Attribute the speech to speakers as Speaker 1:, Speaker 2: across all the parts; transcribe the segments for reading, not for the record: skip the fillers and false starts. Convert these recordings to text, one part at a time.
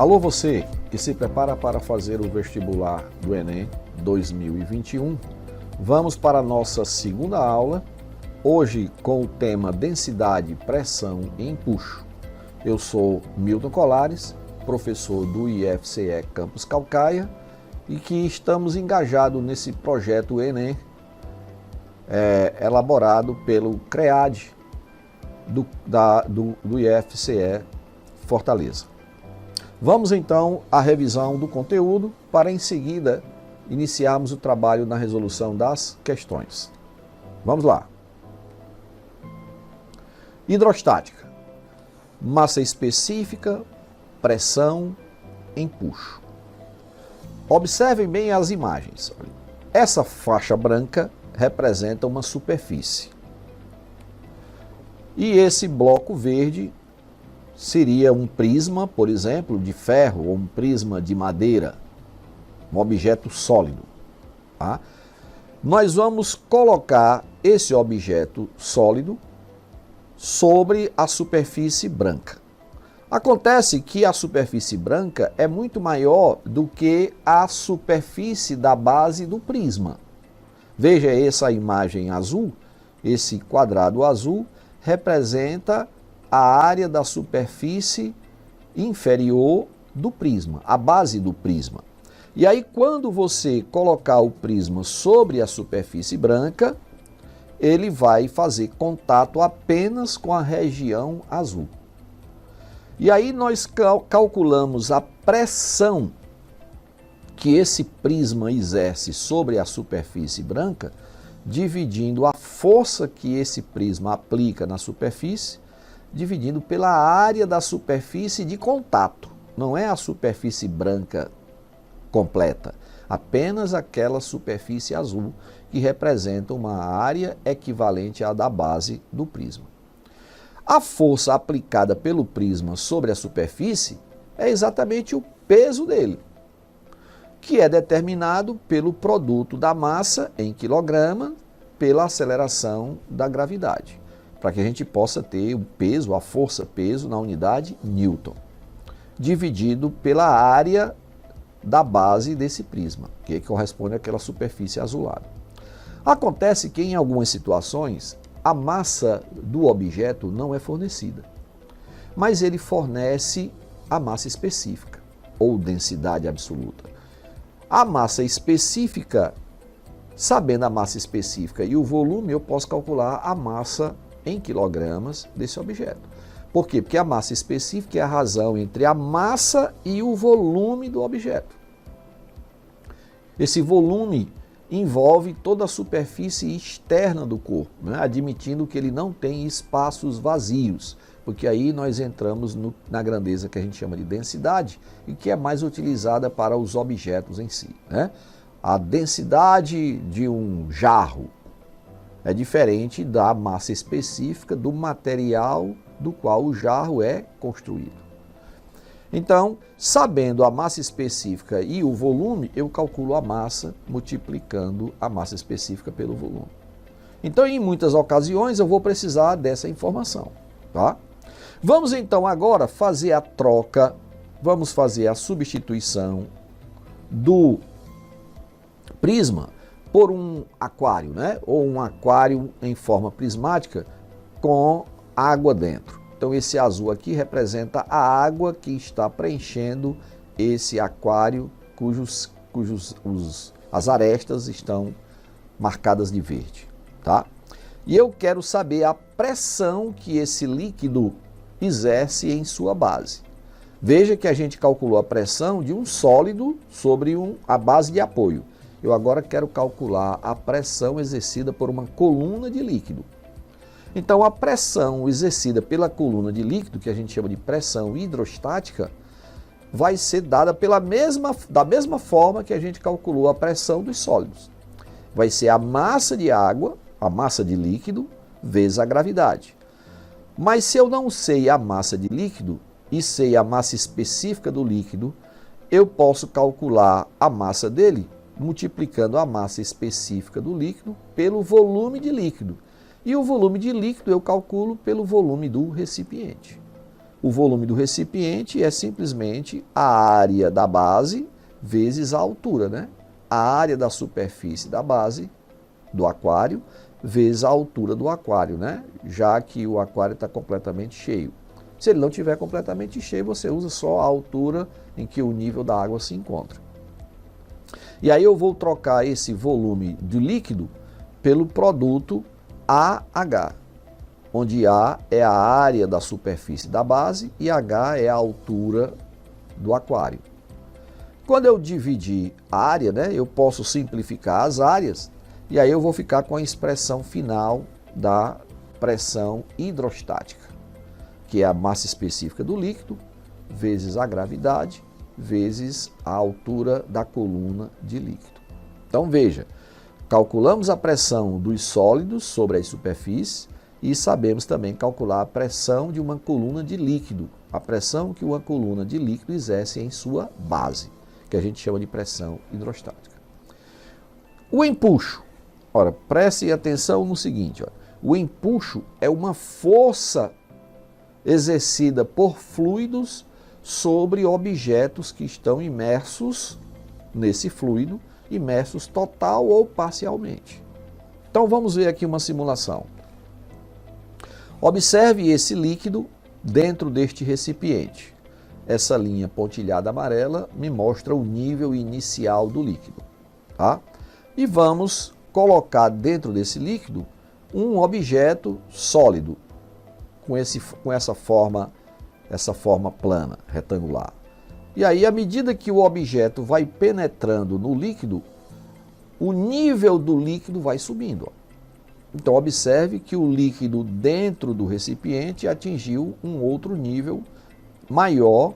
Speaker 1: Alô você que se prepara para fazer o vestibular do Enem 2021. Vamos para a nossa segunda aula, hoje com o tema densidade, pressão e empuxo. Eu sou Milton Colares, professor do IFCE Campus Caucaia e que estamos engajados nesse projeto Enem elaborado pelo CREAD do IFCE Fortaleza. Vamos então à revisão do conteúdo para em seguida iniciarmos o trabalho na resolução das questões. Vamos lá. Hidrostática. Massa específica, pressão, empuxo. Observem bem as imagens. Essa faixa branca representa uma superfície. E esse bloco verde seria um prisma, por exemplo, de ferro ou um prisma de madeira, um objeto sólido. Tá? Nós vamos colocar esse objeto sólido sobre a superfície branca. Acontece que a superfície branca é muito maior do que a superfície da base do prisma. Veja essa imagem azul, esse quadrado azul representa a área da superfície inferior do prisma, a base do prisma. E aí, quando você colocar o prisma sobre a superfície branca, ele vai fazer contato apenas com a região azul. E aí nós calculamos a pressão que esse prisma exerce sobre a superfície branca, dividindo a força que esse prisma aplica na superfície, dividindo pela área da superfície de contato. Não é a superfície branca completa, apenas aquela superfície azul que representa uma área equivalente à da base do prisma. A força aplicada pelo prisma sobre a superfície é exatamente o peso dele, que é determinado pelo produto da massa em quilograma pela aceleração da gravidade, para que a gente possa ter o peso, a força-peso na unidade Newton, dividido pela área da base desse prisma, que corresponde àquela superfície azulada. Acontece que em algumas situações a massa do objeto não é fornecida, mas ele fornece a massa específica ou densidade absoluta. A massa específica, sabendo a massa específica e o volume, eu posso calcular a massa em quilogramas desse objeto. Por quê? Porque a massa específica é a razão entre a massa e o volume do objeto. Esse volume envolve toda a superfície externa do corpo, né? Admitindo que ele não tem espaços vazios, porque aí nós entramos na grandeza que a gente chama de densidade e que é mais utilizada para os objetos em si, né? A densidade de um jarro é diferente da massa específica do material do qual o jarro é construído. Então, sabendo a massa específica e o volume, eu calculo a massa multiplicando a massa específica pelo volume. Então, em muitas ocasiões, eu vou precisar dessa informação, tá? Vamos então agora fazer a troca, vamos fazer a substituição do prisma por um aquário, né? Ou um aquário em forma prismática com água dentro. Então esse azul aqui representa a água que está preenchendo esse aquário as arestas estão marcadas de verde, tá? E eu quero saber a pressão que esse líquido exerce em sua base. Veja que a gente calculou a pressão de um sólido sobre a base de apoio. Eu agora quero calcular a pressão exercida por uma coluna de líquido. Então, a pressão exercida pela coluna de líquido, que a gente chama de pressão hidrostática, vai ser dada da mesma forma que a gente calculou a pressão dos sólidos. Vai ser a massa de água, a massa de líquido, vezes a gravidade. Mas se eu não sei a massa de líquido e sei a massa específica do líquido, eu posso calcular a massa dele multiplicando a massa específica do líquido pelo volume de líquido. E o volume de líquido eu calculo pelo volume do recipiente. O volume do recipiente é simplesmente a área da base vezes a altura, né? A área da superfície da base do aquário vezes a altura do aquário, né? Já que o aquário está completamente cheio. Se ele não estiver completamente cheio, você usa só a altura em que o nível da água se encontra. E aí eu vou trocar esse volume de líquido pelo produto AH, onde A é a área da superfície da base e H é a altura do aquário. Quando eu dividir a área, né, eu posso simplificar as áreas e aí eu vou ficar com a expressão final da pressão hidrostática, que é a massa específica do líquido vezes a gravidade vezes a altura da coluna de líquido. Então veja, calculamos a pressão dos sólidos sobre as superfícies e sabemos também calcular a pressão de uma coluna de líquido, a pressão que uma coluna de líquido exerce em sua base, que a gente chama de pressão hidrostática. O empuxo. Ora, preste atenção no seguinte, olha, o empuxo é uma força exercida por fluidos sobre objetos que estão imersos nesse fluido, imersos total ou parcialmente. Então vamos ver aqui uma simulação. Observe esse líquido dentro deste recipiente. Essa linha pontilhada amarela me mostra o nível inicial do líquido, tá? E vamos colocar dentro desse líquido um objeto sólido com essa forma plana, retangular. E aí, à medida que o objeto vai penetrando no líquido, o nível do líquido vai subindo. Então, observe que o líquido dentro do recipiente atingiu um outro nível maior,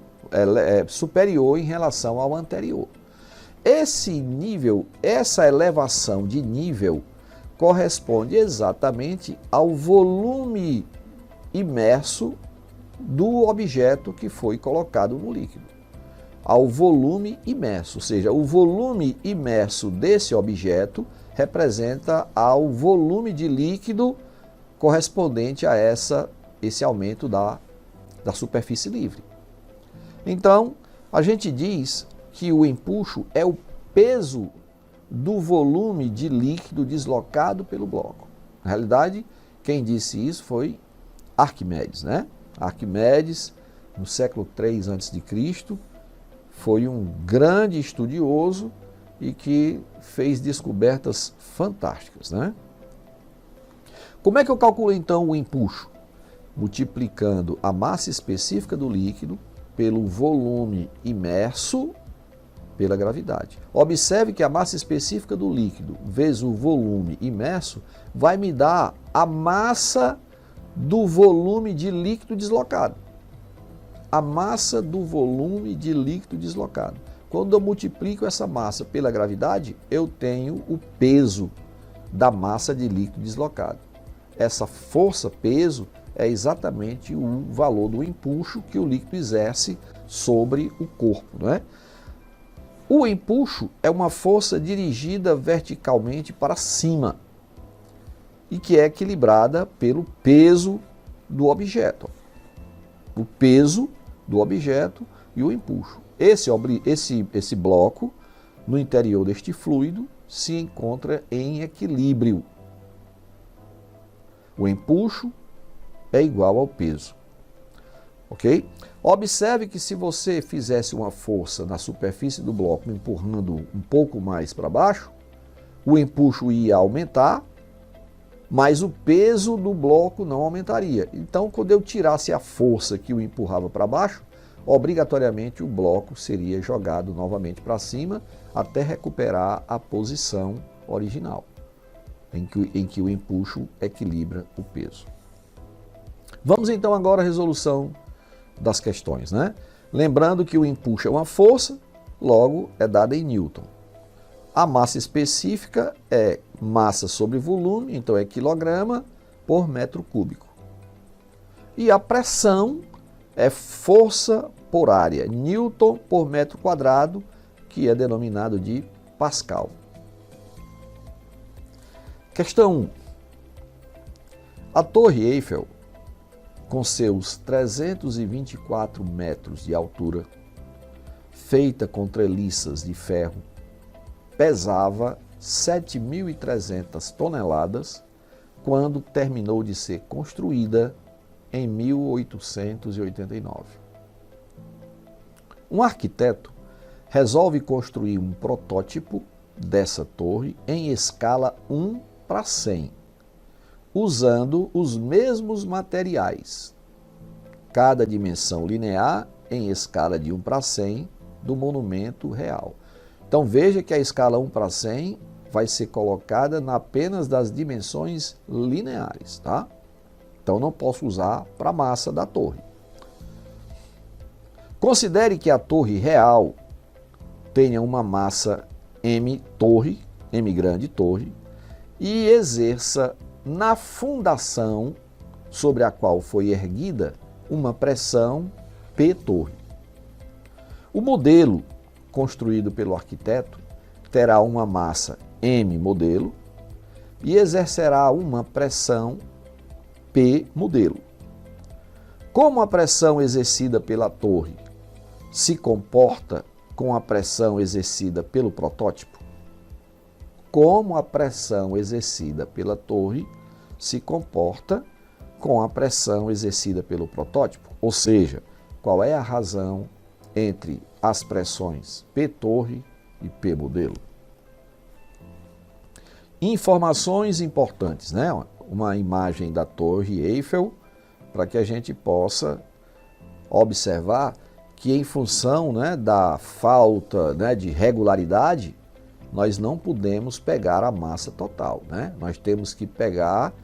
Speaker 1: superior em relação ao anterior. Esse nível, essa elevação de nível, corresponde exatamente ao volume imerso do objeto que foi colocado no líquido. Ao volume imerso, ou seja, o volume imerso desse objeto representa ao volume de líquido correspondente a esse aumento da superfície livre. Então, a gente diz que o empuxo é o peso do volume de líquido deslocado pelo bloco. Na realidade, quem disse isso foi Arquimedes, né? Arquimedes, no século III a.C., foi um grande estudioso e que fez descobertas fantásticas, né? Como é que eu calculo então o empuxo? Multiplicando a massa específica do líquido pelo volume imerso pela gravidade. Observe que a massa específica do líquido vezes o volume imerso vai me dar a massa do volume de líquido deslocado. A massa do volume de líquido deslocado. Quando eu multiplico essa massa pela gravidade, eu tenho o peso da massa de líquido deslocado. Essa força-peso é exatamente o valor do empuxo que o líquido exerce sobre o corpo, não é? O empuxo é uma força dirigida verticalmente para cima e que é equilibrada pelo peso do objeto. O peso do objeto e o empuxo. Esse bloco, no interior deste fluido, se encontra em equilíbrio. O empuxo é igual ao peso. Ok? Observe que se você fizesse uma força na superfície do bloco, empurrando um pouco mais para baixo, o empuxo ia aumentar, mas o peso do bloco não aumentaria. Então, quando eu tirasse a força que o empurrava para baixo, obrigatoriamente o bloco seria jogado novamente para cima até recuperar a posição original, em que o empuxo equilibra o peso. Vamos então agora à resolução das questões, né? Lembrando que o empuxo é uma força, logo é dada em Newton. A massa específica é massa sobre volume, então é quilograma por metro cúbico. E a pressão é força por área, Newton por metro quadrado, que é denominado de Pascal. Questão 1. A Torre Eiffel com seus 324 metros de altura, feita com treliças de ferro, pesava 7.300 toneladas quando terminou de ser construída em 1889. Um arquiteto resolve construir um protótipo dessa torre em escala 1:100, usando os mesmos materiais, cada dimensão linear em escala de 1:100 do monumento real. Então veja que a escala 1:100 vai ser colocada apenas das dimensões lineares, tá? Então não posso usar para a massa da torre. Considere que a torre real tenha uma massa M torre, M grande torre, e exerça na fundação sobre a qual foi erguida uma pressão P torre. O modelo construído pelo arquiteto terá uma massa M modelo e exercerá uma pressão P modelo. Como a pressão exercida pela torre se comporta com a pressão exercida pelo protótipo? Como a pressão exercida pela torre se comporta com a pressão exercida pelo protótipo? Ou seja, qual é a razão entre as pressões P torre e P modelo? Informações importantes, né? Uma imagem da Torre Eiffel, para que a gente possa observar que em função, né, da falta, né, de regularidade, nós não podemos pegar a massa total, né? Nós temos que pegar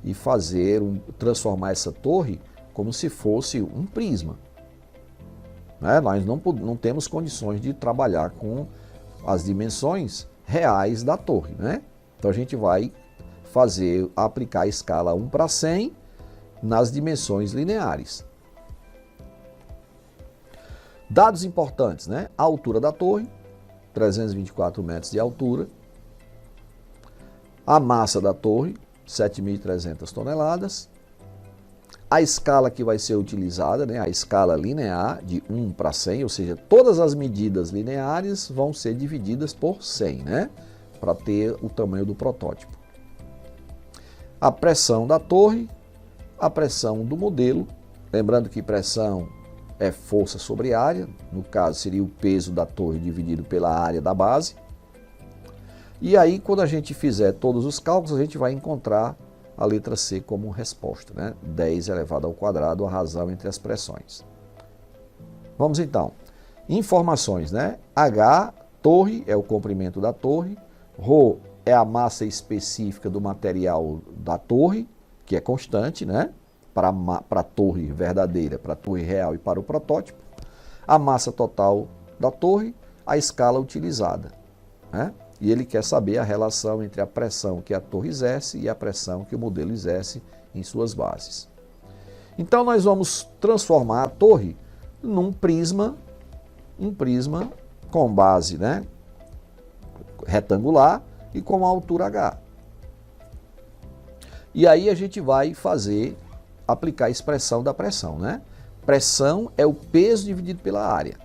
Speaker 1: e transformar essa torre como se fosse um prisma, né? Nós não temos condições de trabalhar com as dimensões reais da torre, né? Então a gente vai aplicar a escala 1:100 nas dimensões lineares. Dados importantes, né? A altura da torre, 324 metros de altura. A massa da torre, 7.300 toneladas. A escala que vai ser utilizada, né? A escala linear de 1:100, ou seja, todas as medidas lineares vão ser divididas por 100, né? Para ter o tamanho do protótipo. A pressão da torre, a pressão do modelo, lembrando que pressão é força sobre área, no caso seria o peso da torre dividido pela área da base. E aí, quando a gente fizer todos os cálculos, a gente vai encontrar a letra C como resposta, né? 10 elevado ao quadrado, a razão entre as pressões. Vamos então. Informações, né? H, torre, é o comprimento da torre. Rho é a massa específica do material da torre, que é constante, né? Para a torre verdadeira, para a torre real e para o protótipo. A massa total da torre, a escala utilizada, né? E ele quer saber a relação entre a pressão que a torre exerce e a pressão que o modelo exerce em suas bases. Então nós vamos transformar a torre num prisma, um prisma com base, né, retangular e com a altura H. E aí a gente vai aplicar a expressão da pressão, né? Pressão é o peso dividido pela área.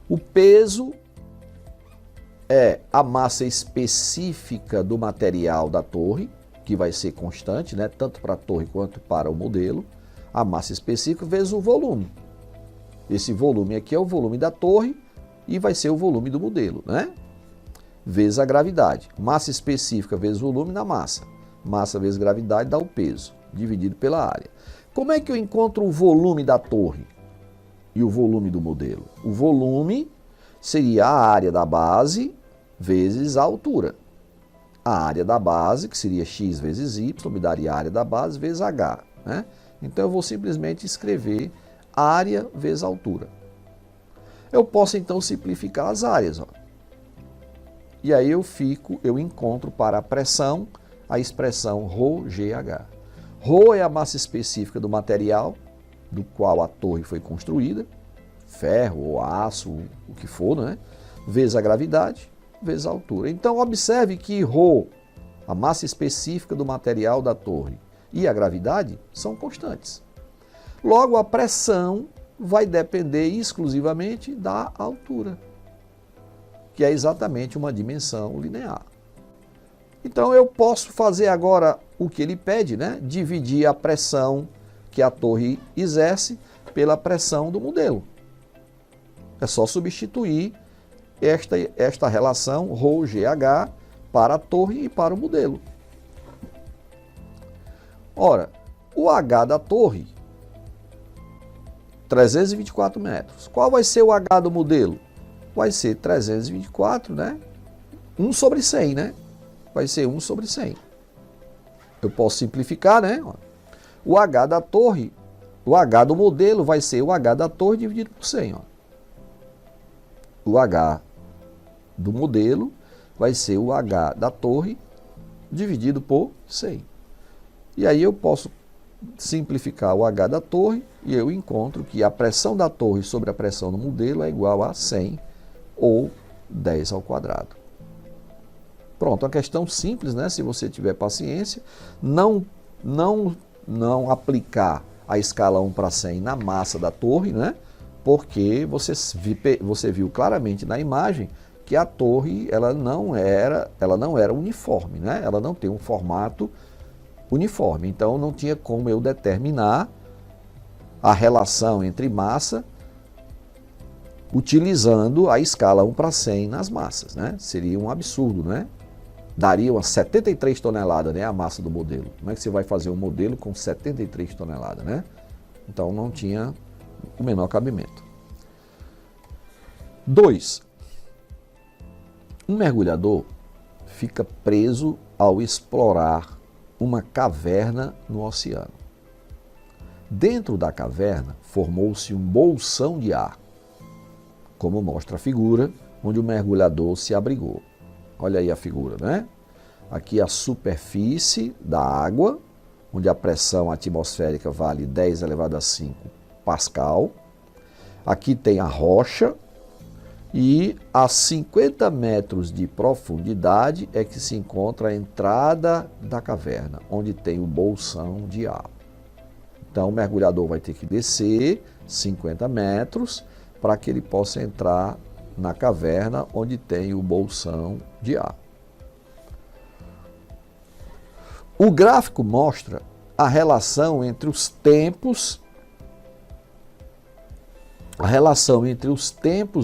Speaker 1: O peso é a massa específica do material da torre, que vai ser constante, né? Tanto para a torre quanto para o modelo. A massa específica vezes o volume. Esse volume aqui é o volume da torre e vai ser o volume do modelo, né? Vezes a gravidade. Massa específica vezes volume na massa. Massa vezes gravidade dá o peso, dividido pela área. Como é que eu encontro o volume da torre e o volume do modelo? O volume seria a área da base vezes a altura. A área da base, que seria x vezes y, me daria a área da base vezes h, né? Então eu vou simplesmente escrever área vezes altura. Eu posso então simplificar as áreas, ó. E aí eu encontro para a pressão a expressão ρgh. Rho é a massa específica do material do qual a torre foi construída, ferro ou aço, o que for, né? Vezes a gravidade, vezes a altura. Então observe que Rho, a massa específica do material da torre, e a gravidade são constantes. Logo, a pressão vai depender exclusivamente da altura, que é exatamente uma dimensão linear. Então eu posso fazer agora o que ele pede, né? Dividir a pressão que a torre exerce pela pressão do modelo. É só substituir esta relação ρGH para a torre e para o modelo. Ora, o H da torre, 324 metros. Qual vai ser o H do modelo? Vai ser 324, né? 1 sobre 100, né? Vai ser 1 sobre 100. Eu posso simplificar, né? O H da torre, o H do modelo vai ser o H da torre dividido por 100. Ó. O H do modelo vai ser o H da torre dividido por 100. E aí eu posso simplificar o H da torre e eu encontro que a pressão da torre sobre a pressão do modelo é igual a 100 ou 10 ao quadrado. Pronto, uma questão simples, né? Se você tiver paciência, não aplicar a escala 1 para 100 na massa da torre, né? Porque você viu claramente na imagem que a torre ela não era uniforme, né? Ela não tem um formato uniforme. Então não tinha como eu determinar a relação entre massa utilizando a escala 1 para 100 nas massas, né? Seria um absurdo, né? Daria umas 73 toneladas, né, a massa do modelo. Como é que você vai fazer um modelo com 73 toneladas, né? Então não tinha o menor cabimento. 2. Um mergulhador fica preso ao explorar uma caverna no oceano. Dentro da caverna formou-se um bolsão de ar, como mostra a figura onde o mergulhador se abrigou. Olha aí a figura, né? Aqui a superfície da água, onde a pressão atmosférica vale 10 elevado a 5 Pascal. Aqui tem a rocha e a 50 metros de profundidade é que se encontra a entrada da caverna, onde tem o bolsão de ar. Então o mergulhador vai ter que descer 50 metros para que ele possa entrar na caverna onde tem o bolsão de ar. O gráfico mostra a relação entre os tempos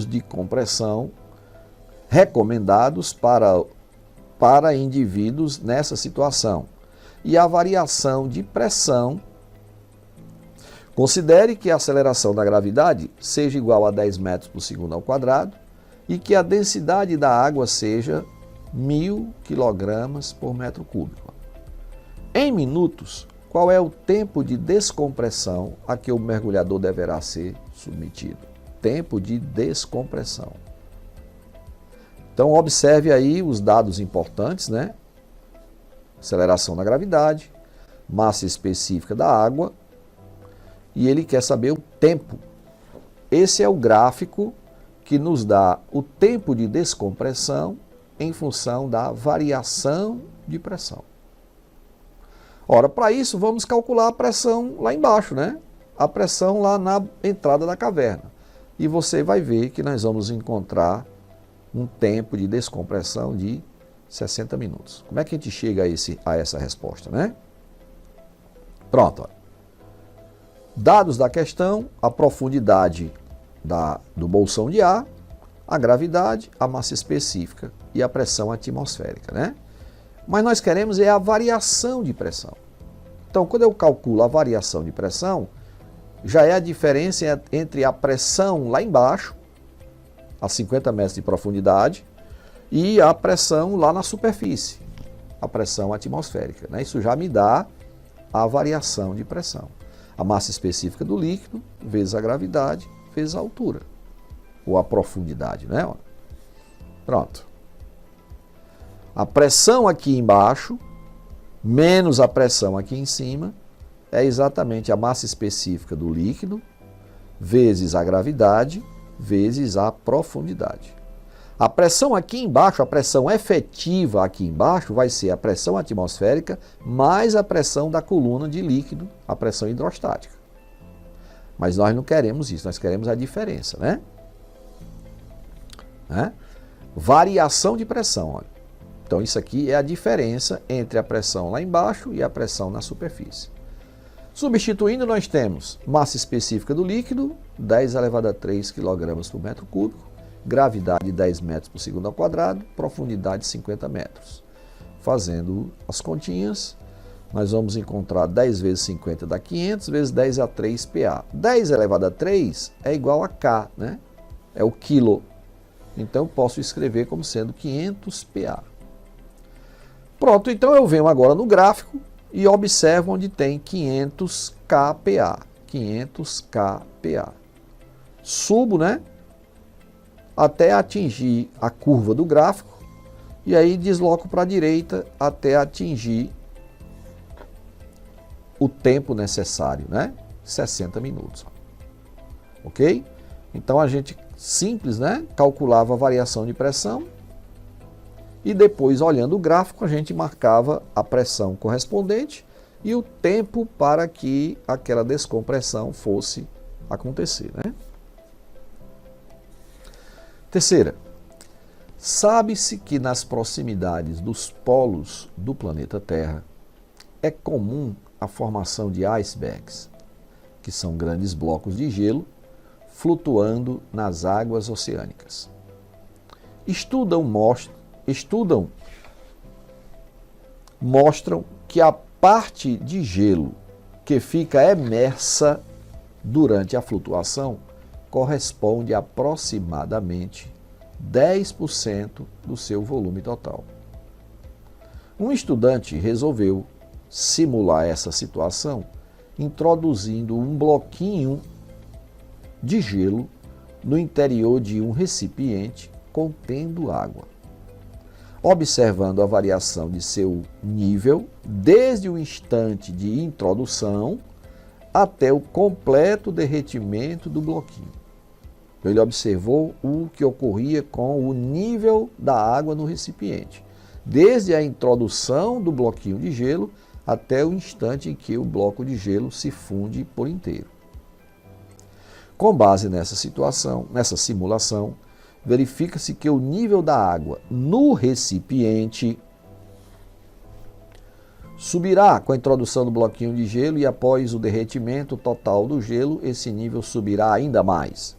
Speaker 1: de compressão recomendados para indivíduos nessa situação e a variação de pressão. Considere que a aceleração da gravidade seja igual a 10 metros por segundo ao quadrado e que a densidade da água seja 1000 kg por metro cúbico. Em minutos, qual é o tempo de descompressão a que o mergulhador deverá ser submetido? Tempo de descompressão. Então, observe aí os dados importantes, né? Aceleração da gravidade, massa específica da água, e ele quer saber o tempo. Esse é o gráfico que nos dá o tempo de descompressão em função da variação de pressão. Ora, para isso vamos calcular a pressão lá embaixo, né? A pressão lá na entrada da caverna. E você vai ver que nós vamos encontrar um tempo de descompressão de 60 minutos. Como é que a gente chega a essa resposta, né? Pronto. Ó. Dados da questão, a profundidade do bolsão de ar, a gravidade, a massa específica e a pressão atmosférica, né? Mas nós queremos a variação de pressão. Então, quando eu calculo a variação de pressão, já é a diferença entre a pressão lá embaixo, a 50 metros de profundidade, e a pressão lá na superfície, a pressão atmosférica, né? Isso já me dá a variação de pressão. A massa específica do líquido, vezes a gravidade, vezes a altura, ou a profundidade, né? Pronto. A pressão aqui embaixo, menos a pressão aqui em cima, é exatamente a massa específica do líquido, vezes a gravidade, vezes a profundidade. A pressão aqui embaixo, a pressão efetiva aqui embaixo vai ser a pressão atmosférica mais a pressão da coluna de líquido, a pressão hidrostática. Mas nós não queremos isso, nós queremos a diferença, né? Variação de pressão, olha. Então isso aqui é a diferença entre a pressão lá embaixo e a pressão na superfície. Substituindo, nós temos massa específica do líquido, 10 elevado a 3 kg por metro cúbico, gravidade 10 metros por segundo ao quadrado, profundidade 50 metros. Fazendo as continhas, nós vamos encontrar 10 vezes 50 dá 500, vezes 10 a 3 PA. 10 elevado a 3 é igual a K, né? É o quilo. Então, eu posso escrever como sendo 500 PA. Pronto, então eu venho agora no gráfico e observo onde tem 500 kPa. 500 kPa. Subo, né? Até atingir a curva do gráfico e aí desloco para a direita até atingir o tempo necessário, né? 60 minutos. Ok? Então a gente simples, né? Calculava a variação de pressão e depois, olhando o gráfico, a gente marcava a pressão correspondente e o tempo para que aquela descompressão fosse acontecer, né? Terceira, sabe-se que nas proximidades dos polos do planeta Terra é comum a formação de icebergs, que são grandes blocos de gelo flutuando nas águas oceânicas. Mostram que a parte de gelo que fica emersa durante a flutuação corresponde a aproximadamente 10% do seu volume total. Um estudante resolveu simular essa situação introduzindo um bloquinho de gelo no interior de um recipiente contendo água, observando a variação de seu nível desde o instante de introdução até o completo derretimento do bloquinho. Ele observou o que ocorria com o nível da água no recipiente, desde a introdução do bloquinho de gelo até o instante em que o bloco de gelo se funde por inteiro. Com base nessa simulação, verifica-se que o nível da água no recipiente subirá com a introdução do bloquinho de gelo e após o derretimento total do gelo, esse nível subirá ainda mais.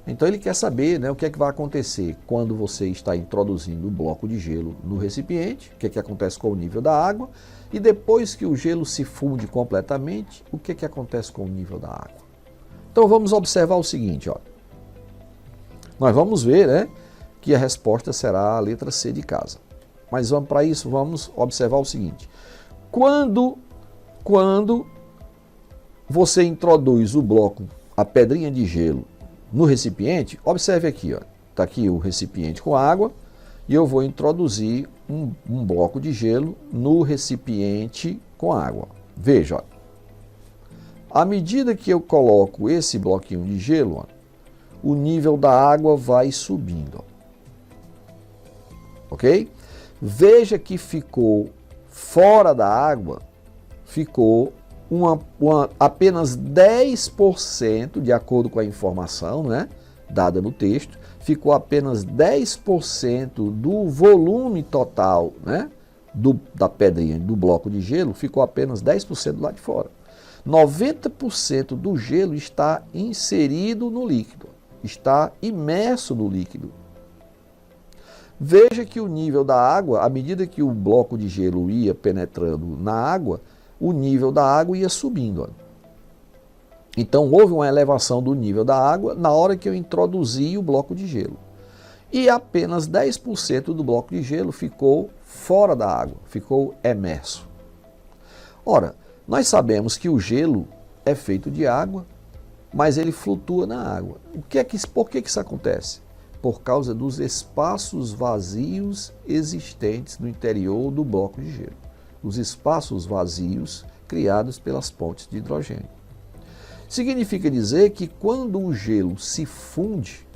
Speaker 1: Então ele quer saber, né, o que é que vai acontecer quando você está introduzindo o bloco de gelo no recipiente, o que é que acontece com o nível da água, e depois que o gelo se funde completamente, o que é que acontece com o nível da água. Então vamos observar o seguinte, ó. Nós vamos ver, né, que a resposta será a letra C de casa. Mas para isso vamos observar o seguinte. Quando você introduz o bloco, a pedrinha de gelo, no recipiente, observe aqui, está aqui o recipiente com água e eu vou introduzir um bloco de gelo no recipiente com água. Veja, ó, à medida que eu coloco esse bloquinho de gelo, ó, o nível da água vai subindo. Ó. Ok? Veja que ficou fora da água, ficou apenas 10%, de acordo com a informação, né, dada no texto, ficou apenas 10% do volume total, né, da pedrinha, do bloco de gelo, ficou apenas 10% do lado de fora. 90% do gelo está inserido no líquido, está imerso no líquido. Veja que o nível da água, à medida que o bloco de gelo ia penetrando na água, o nível da água ia subindo. Ó. Então houve uma elevação do nível da água na hora que eu introduzi o bloco de gelo. E apenas 10% do bloco de gelo ficou fora da água, ficou emerso. Ora, nós sabemos que o gelo é feito de água, mas ele flutua na água. Por que isso acontece? Por causa dos espaços vazios existentes no interior do bloco de gelo. Os espaços vazios criados pelas pontes de hidrogênio. Significa dizer que quando o gelo se funde,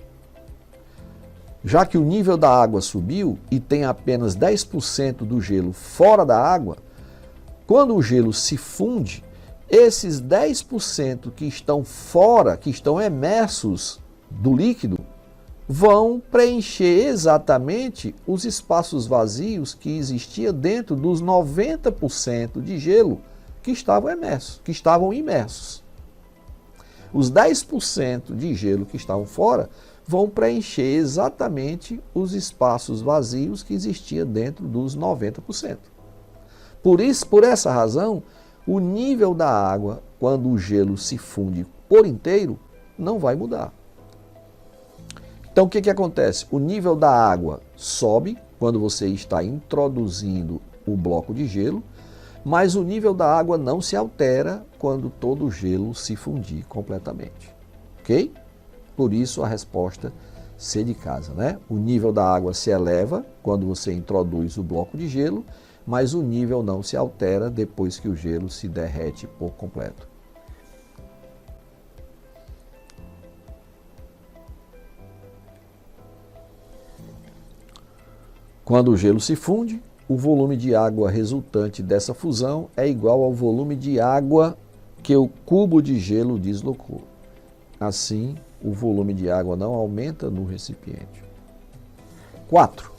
Speaker 1: Já que o nível da água subiu e tem apenas 10% do gelo fora da água, quando o gelo se funde, esses 10% que estão fora, que estão emersos do líquido, vão preencher exatamente os espaços vazios que existiam dentro dos 90% de gelo que estavam imersos. Os 10% de gelo que estavam fora vão preencher exatamente os espaços vazios que existiam dentro dos 90%. Por essa razão, o nível da água, quando o gelo se funde por inteiro, não vai mudar. Então, o que acontece? O nível da água sobe quando você está introduzindo o bloco de gelo, mas o nível da água não se altera quando todo o gelo se fundir completamente. Ok? Por isso a resposta C de casa, né? O nível da água se eleva quando você introduz o bloco de gelo, mas o nível não se altera depois que o gelo se derrete por completo. Quando o gelo se funde, o volume de água resultante dessa fusão é igual ao volume de água que o cubo de gelo deslocou. Assim, o volume de água não aumenta no recipiente. 4.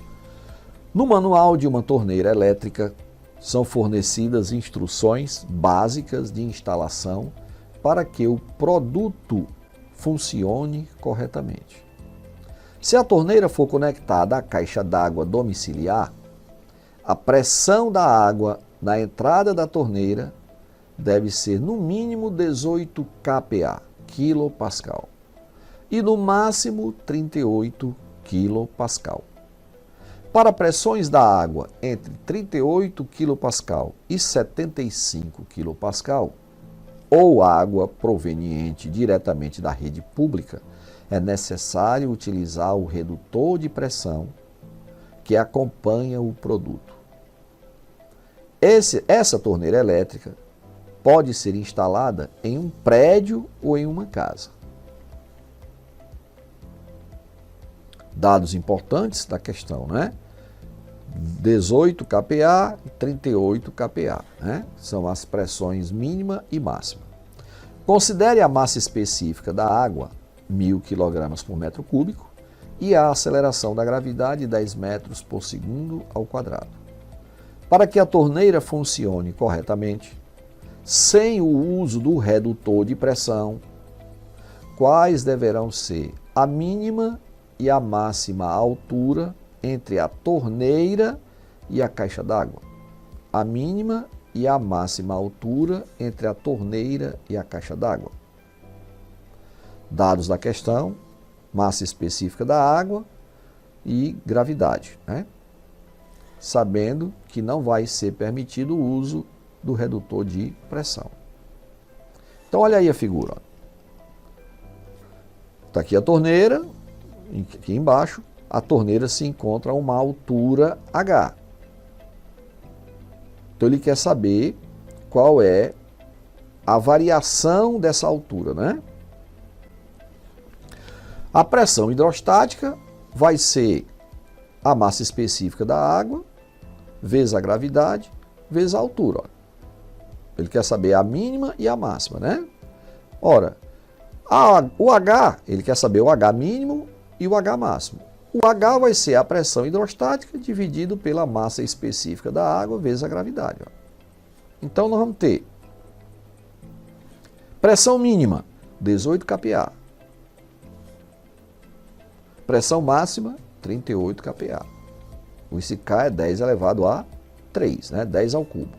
Speaker 1: No manual de uma torneira elétrica, são fornecidas instruções básicas de instalação para que o produto funcione corretamente. Se a torneira for conectada à caixa d'água domiciliar, a pressão da água na entrada da torneira deve ser no mínimo 18 kPa, quilopascal, e no máximo 38 quilopascal. Para pressões da água entre 38 kPa e 75 kPa, ou água proveniente diretamente da rede pública, é necessário utilizar o redutor de pressão que acompanha o produto. Essa torneira elétrica pode ser instalada em um prédio ou em uma casa. Dados importantes da questão, né? 18 kPa e 38 kPa, né? São as pressões mínima e máxima. Considere a massa específica da água, 1.000 kg por metro cúbico, e a aceleração da gravidade, 10 metros por segundo ao quadrado. Para que a torneira funcione corretamente, sem o uso do redutor de pressão, quais deverão ser a mínima e a máxima altura entre a torneira e a caixa d'água? A mínima e a máxima altura entre a torneira e a caixa d'água. Dados da questão: massa específica da água e gravidade, né? Sabendo que não vai ser permitido o uso do redutor de pressão. Então, olha aí a figura. Está aqui a torneira, aqui embaixo, a torneira se encontra a uma altura H. Então, ele quer saber qual é a variação dessa altura, né? A pressão hidrostática vai ser a massa específica da água, vezes a gravidade, vezes a altura. Ó. Ele quer saber a mínima e a máxima, né? Ora, o H, ele quer saber o H mínimo e o H máximo. O H vai ser a pressão hidrostática dividido pela massa específica da água vezes a gravidade. Ó. Então, nós vamos ter pressão mínima, 18 kPa. Pressão máxima, 38 kPa. Esse K é 10 elevado a 3, né? 10 ao cubo.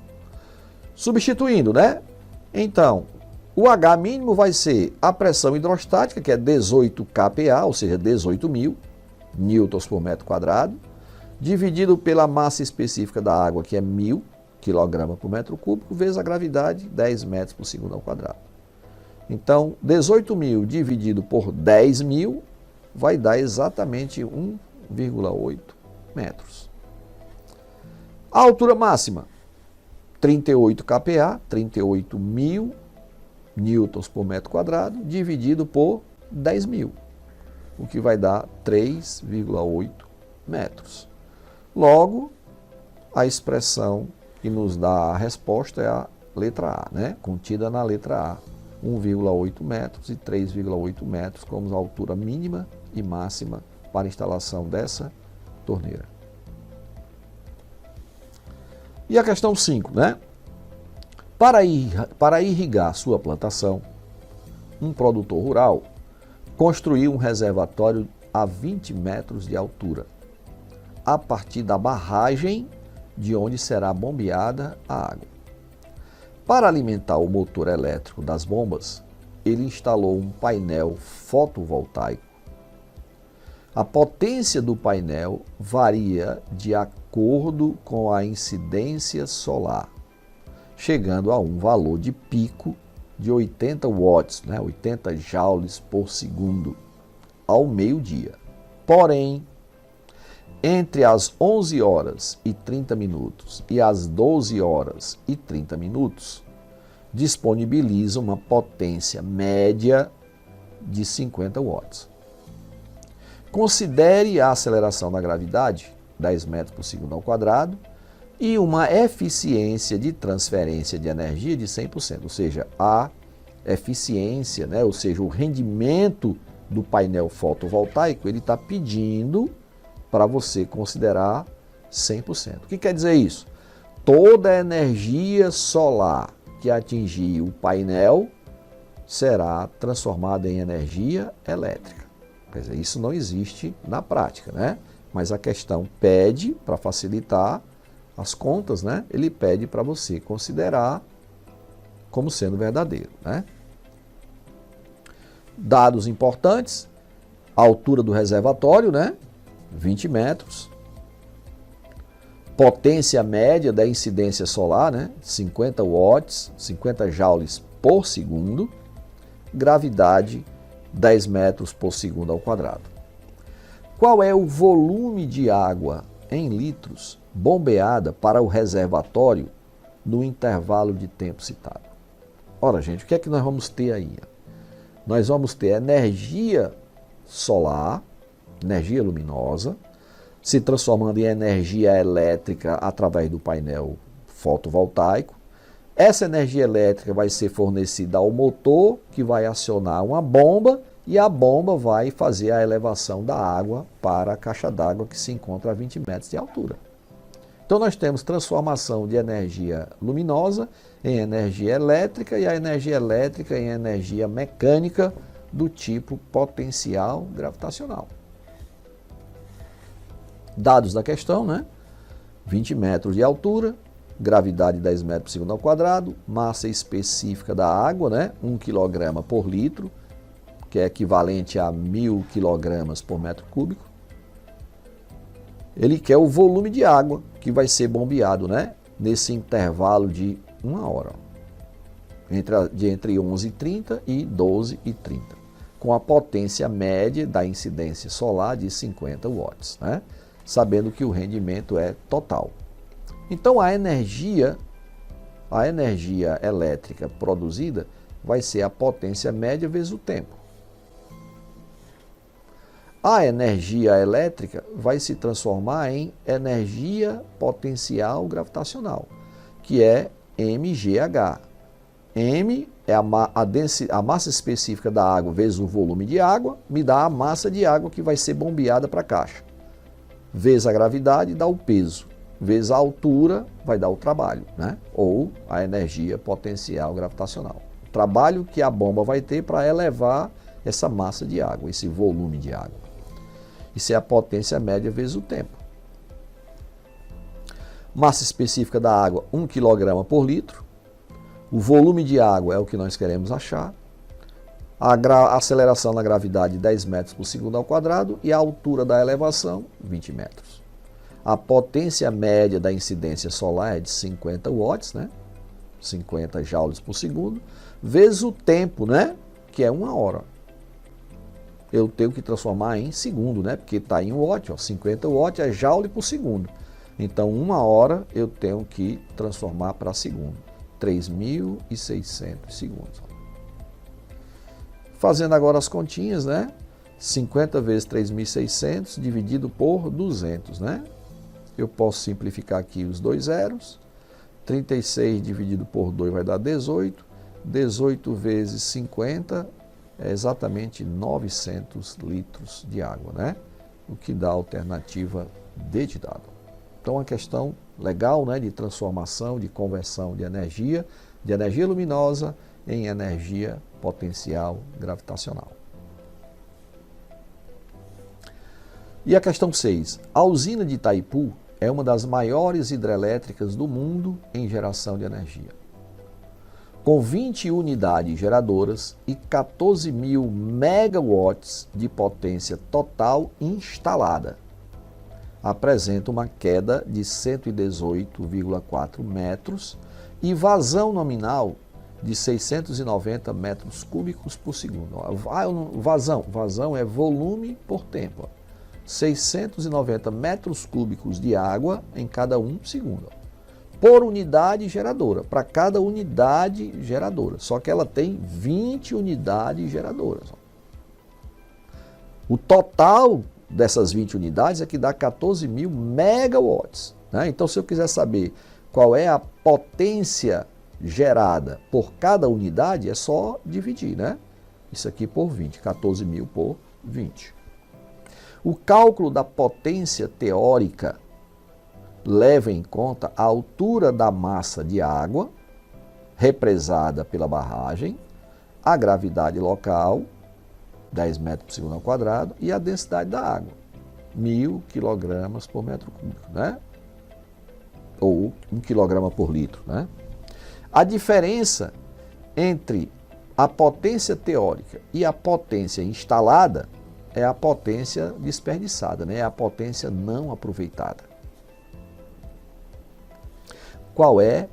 Speaker 1: Substituindo, né? Então, o H mínimo vai ser a pressão hidrostática, que é 18 kPa, ou seja, 18.000 newtons por metro quadrado, dividido pela massa específica da água, que é 1.000 kg por metro cúbico, vezes a gravidade, 10 metros por segundo ao quadrado. Então, 18.000 dividido por 10.000 vai dar exatamente 1,8 metros. A altura máxima, 38 kPa, 38.000 newtons por metro quadrado, dividido por 10.000. o que vai dar 3,8 metros. Logo, a expressão que nos dá a resposta é a letra A, né? Contida na letra A. 1,8 metros e 3,8 metros como a altura mínima e máxima para a instalação dessa torneira. E a questão 5, né? Para irrigar sua plantação, um produtor rural construiu um reservatório a 20 metros de altura, a partir da barragem de onde será bombeada a água. Para alimentar o motor elétrico das bombas, ele instalou um painel fotovoltaico. A potência do painel varia de acordo com a incidência solar, chegando a um valor de pico de 80 watts, 80 joules por segundo, ao meio-dia. Porém, entre as 11 horas e 30 minutos e as 12 horas e 30 minutos, disponibiliza uma potência média de 50 watts. Considere a aceleração da gravidade, 10 metros por segundo ao quadrado, e uma eficiência de transferência de energia de 100%, ou seja, a eficiência, ou seja, o rendimento do painel fotovoltaico, ele está pedindo para você considerar 100%. O que quer dizer isso? Toda a energia solar que atingir o painel será transformada em energia elétrica. Quer dizer, isso não existe na prática, né? Mas a questão pede, para facilitar as contas, né? Ele pede para você considerar como sendo verdadeiro, né? Dados importantes: a altura do reservatório, né? 20 metros. Potência média da incidência solar, né? 50 watts, 50 joules por segundo. Gravidade, 10 metros por segundo ao quadrado. Qual é o volume de água em litros bombeada para o reservatório no intervalo de tempo citado? Ora, gente, o que é que nós vamos ter aí? Nós vamos ter energia solar, energia luminosa, se transformando em energia elétrica através do painel fotovoltaico. Essa energia elétrica vai ser fornecida ao motor, que vai acionar uma bomba, e a bomba vai fazer a elevação da água para a caixa d'água que se encontra a 20 metros de altura. Então nós temos transformação de energia luminosa em energia elétrica e a energia elétrica em energia mecânica do tipo potencial gravitacional. Dados da questão, né? 20 metros de altura, gravidade 10 metros por segundo ao quadrado, massa específica da água, né? 1 kg por litro, que é equivalente a 1000 kg por metro cúbico. Ele quer o volume de água que vai ser bombeado, né? Nesse intervalo de 1 hora, entre 11h30 e 12h30, com a potência média da incidência solar de 50 watts, né? Sabendo que o rendimento é total. Então a energia elétrica produzida vai ser a potência média vezes o tempo. A energia elétrica vai se transformar em energia potencial gravitacional, que é mGh. M é a massa específica da água vezes o volume de água, me dá a massa de água que vai ser bombeada para a caixa. Vezes a gravidade dá o peso, vezes a altura vai dar o trabalho, né? Ou a energia potencial gravitacional. O trabalho que a bomba vai ter para elevar essa massa de água, esse volume de água. Isso é a potência média vezes o tempo. Massa específica da água, 1 kg por litro. O volume de água é o que nós queremos achar. A aceleração na gravidade, 10 metros por segundo ao quadrado. E a altura da elevação, 20 metros. A potência média da incidência solar é de 50 watts, né? 50 joules por segundo. Vezes o tempo, né? Que é 1 hora. Eu tenho que transformar em segundo, né? Porque está em watt, ó, 50 watts é joule por segundo. Então, 1 hora eu tenho que transformar para segundo. 3.600 segundos. Fazendo agora as continhas, né? 50 vezes 3.600 dividido por 200, né? Eu posso simplificar aqui os dois zeros. 36 dividido por 2 vai dar 18. 18 vezes 50 é exatamente 900 litros de água, né? O que dá a alternativa D de dado. Então, uma questão legal, né, de transformação, de conversão de energia luminosa em energia potencial gravitacional. E a questão 6. A usina de Itaipu é uma das maiores hidrelétricas do mundo em geração de energia. Com 20 unidades geradoras e 14 mil megawatts de potência total instalada. Apresenta uma queda de 118,4 metros e vazão nominal de 690 metros cúbicos por segundo. Vazão é volume por tempo. 690 metros cúbicos de água em cada segundo. Por unidade geradora, para cada unidade geradora. Só que ela tem 20 unidades geradoras. O total dessas 20 unidades é que dá 14 mil megawatts. Né? Então, se eu quiser saber qual é a potência gerada por cada unidade, é só dividir, né? Isso aqui por 20, 14 mil por 20. O cálculo da potência teórica leva em conta a altura da massa de água represada pela barragem, a gravidade local, 10 metros por segundo ao quadrado, e a densidade da água, 1.000 quilogramas por metro cúbico, né? Ou 1 quilograma por litro, né? A diferença entre a potência teórica e a potência instalada é a potência desperdiçada, né? É a potência não aproveitada. Qual é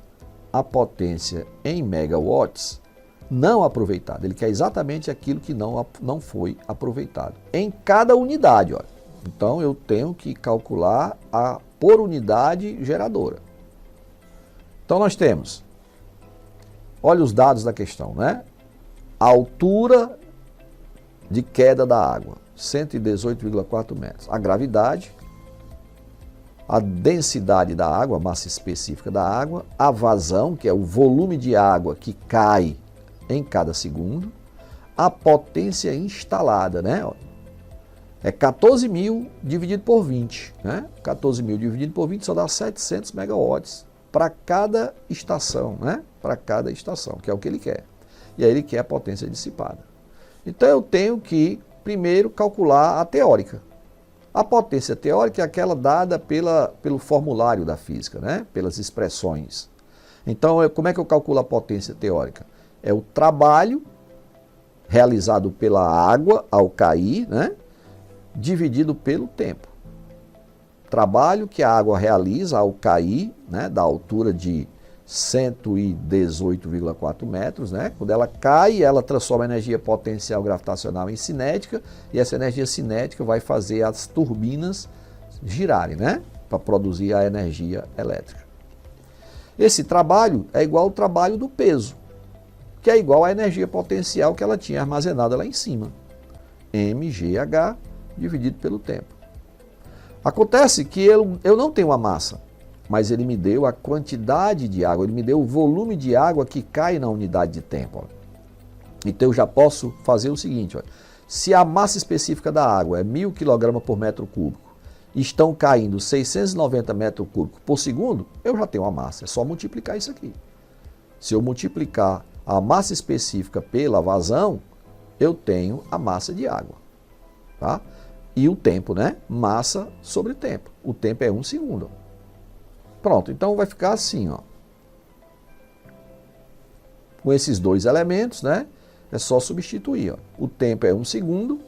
Speaker 1: a potência em megawatts não aproveitada? Ele quer exatamente aquilo que não foi aproveitado. Em cada unidade, olha. Então, eu tenho que calcular por unidade geradora. Então, nós temos, olha os dados da questão, né? A altura de queda da água, 118,4 metros. A gravidade, a densidade da água, a massa específica da água, a vazão, que é o volume de água que cai em cada segundo, a potência instalada, né? É 14 mil dividido por 20, né? 14 mil dividido por 20 só dá 700 megawatts para cada estação, né? Para cada estação, que é o que ele quer. E aí ele quer a potência dissipada. Então eu tenho que primeiro calcular a teórica. A potência teórica é aquela dada pelo formulário da física, né? Pelas expressões. Então, como é que eu calculo a potência teórica? É o trabalho realizado pela água ao cair, né? Dividido pelo tempo. Trabalho que a água realiza ao cair, né? Da altura de 118,4 metros, né? Quando ela cai, ela transforma a energia potencial gravitacional em cinética, e essa energia cinética vai fazer as turbinas girarem, né? Para produzir a energia elétrica. Esse trabalho é igual ao trabalho do peso, que é igual à energia potencial que ela tinha armazenada lá em cima. mgh dividido pelo tempo. Acontece que eu não tenho a massa, mas ele me deu a quantidade de água, ele me deu o volume de água que cai na unidade de tempo. Ó. Então eu já posso fazer o seguinte, ó. Se a massa específica da água é 1.000 kg por metro cúbico, estão caindo 690 metros cúbicos por segundo, eu já tenho a massa, é só multiplicar isso aqui. Se eu multiplicar a massa específica pela vazão, eu tenho a massa de água. Tá? E o tempo, né? Massa sobre tempo. O tempo é 1 segundo. Pronto, então vai ficar assim, ó. Com esses dois elementos, né? É só substituir, ó. O tempo é 1 segundo,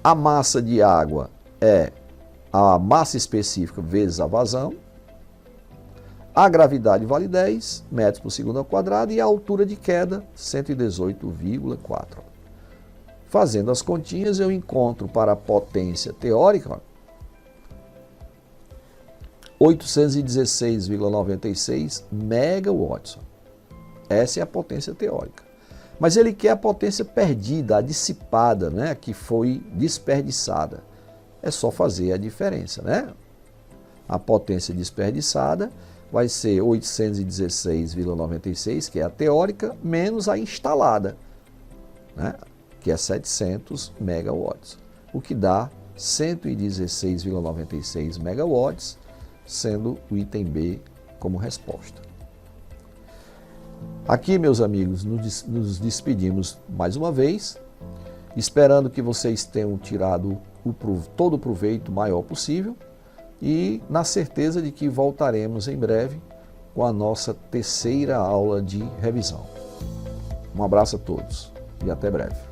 Speaker 1: a massa de água é a massa específica vezes a vazão, a gravidade vale 10 metros por segundo ao quadrado e a altura de queda 118,4. Fazendo as continhas, eu encontro para a potência teórica, ó, 816,96 megawatts. Essa é a potência teórica. Mas ele quer a potência perdida, a dissipada, né? Que foi desperdiçada. É só fazer a diferença, né? A potência desperdiçada vai ser 816,96, que é a teórica, menos a instalada, né? Que é 700 megawatts, o que dá 116,96 megawatts, sendo o item B como resposta. Aqui, meus amigos, nos despedimos mais uma vez, esperando que vocês tenham tirado todo o proveito maior possível e na certeza de que voltaremos em breve com a nossa terceira aula de revisão. Um abraço a todos e até breve.